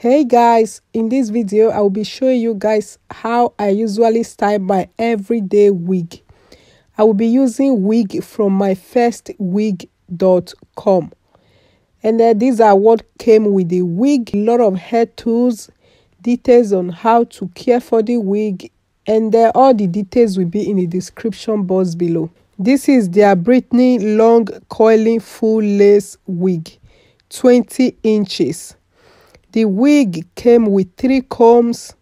Hey guys, in this video I will be showing you guys how I usually style my everyday wig. I will be using wig from myfirstwig.com, and these are what came with the wig. A lot of hair tools, details on how to care for the wig, and all the details will be in the description box below. This is their BRITTANY long coiling full lace wig, 20 inches. The wig came with 3 combs,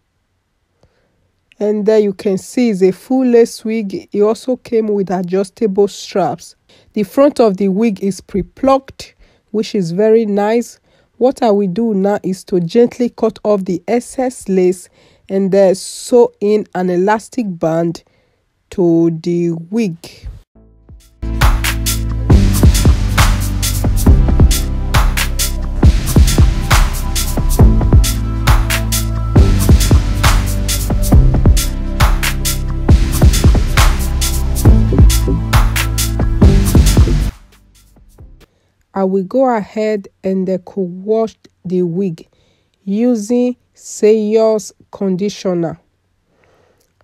and there you can see is a full lace wig. It also came with adjustable straps. The front of the wig is pre-plucked, which is very nice. What I will do now is to gently cut off the excess lace and then sew in an elastic band to the wig. I will go ahead and co-wash the wig using Shea's conditioner.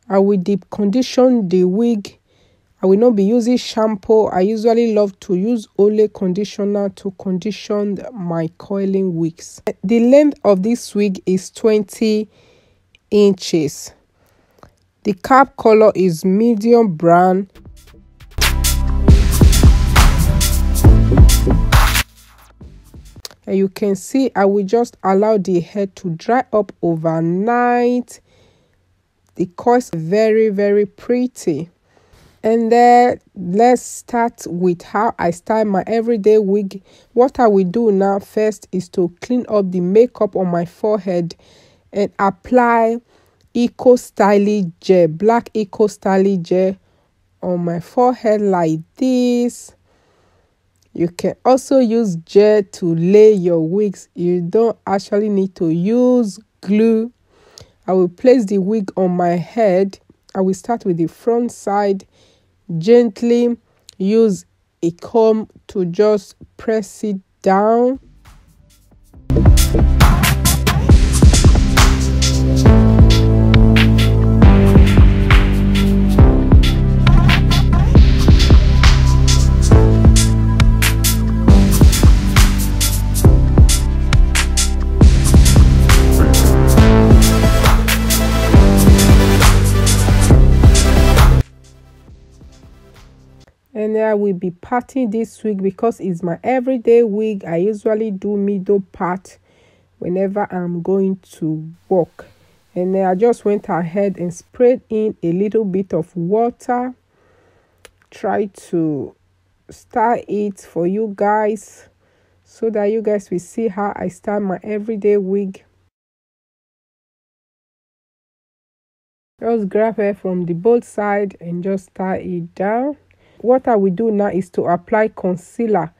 I will deep condition the wig. I will not be using shampoo. I usually love to use only conditioner to condition my coiling wigs. The length of this wig is 20 inches. The cap color is medium brown. And you can see I will just allow the hair to dry up overnight. The coils are very pretty. And then let's start with how I style my everyday wig. What I will do now first is to clean up the makeup on my forehead and apply Eco Styling gel, black Eco Styling gel on my forehead like this. You can also use gel to lay your wigs. You don't actually need to use glue. I will place the wig on my head. I will start with the front side. Gently use a comb to just press it down. And I will be parting this wig because it's my everyday wig. I usually do middle part whenever I'm going to work. And then I just went ahead and sprayed in a little bit of water. Try to style it for you guys so that you guys will see how I style my everyday wig. Just grab hair from the both side and just tie it down. What I will do now is to apply concealer.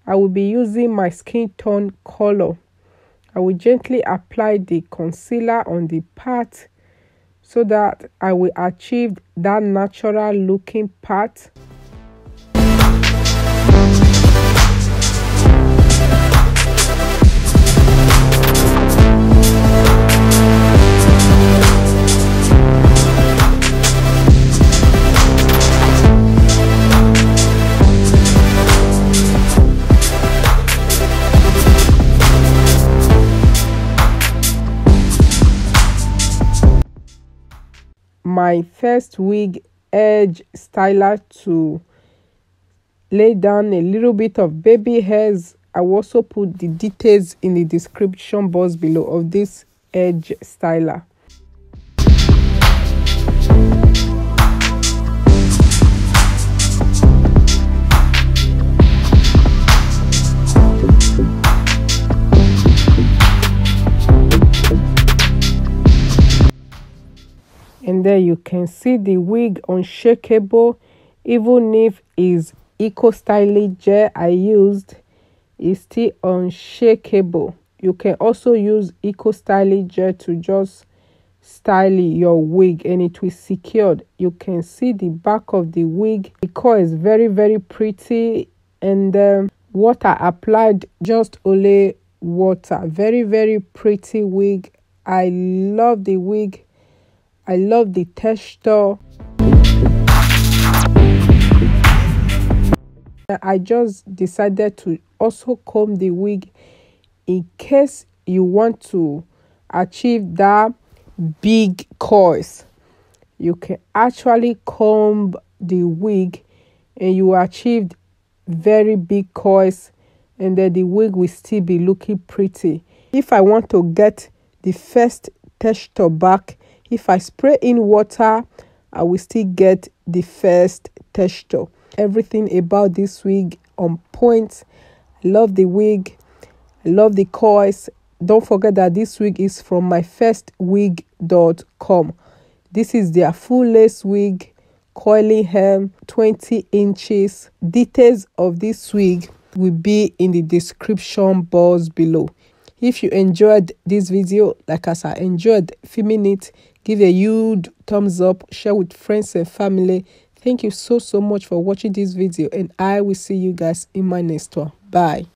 I will be using my skin tone color. I will gently apply the concealer on the part so that I will achieve that natural looking part. Myfirstwig edge styler to lay down a little bit of baby hairs. I will also put the details in the description box below of this edge styler. And there you can see the wig unshakable. Even if it's Eco Styling gel I used, is still unshakable. You can also use Eco Styling gel to just style your wig and it will secured. You can see the back of the wig. The color is very pretty, and what I applied just only water. Very, very pretty wig. I love the wig. I love the texture. I just decided to also comb the wig in case you want to achieve that big coils. You can actually comb the wig and you achieved very big coils, and then the wig will still be looking pretty. If I want to get the first texture back, if I spray in water, I will still get the first texture. Everything about this wig on point. I love the wig. I love the coils. Don't forget that this wig is from myfirstwig.com. This is their full lace wig, coiling hem, 20 inches. Details of this wig will be in the description box below. If you enjoyed this video like as I enjoyed filming it, give a huge thumbs up, share with friends and family. Thank you so much for watching this video, and I will see you guys in my next one. Bye.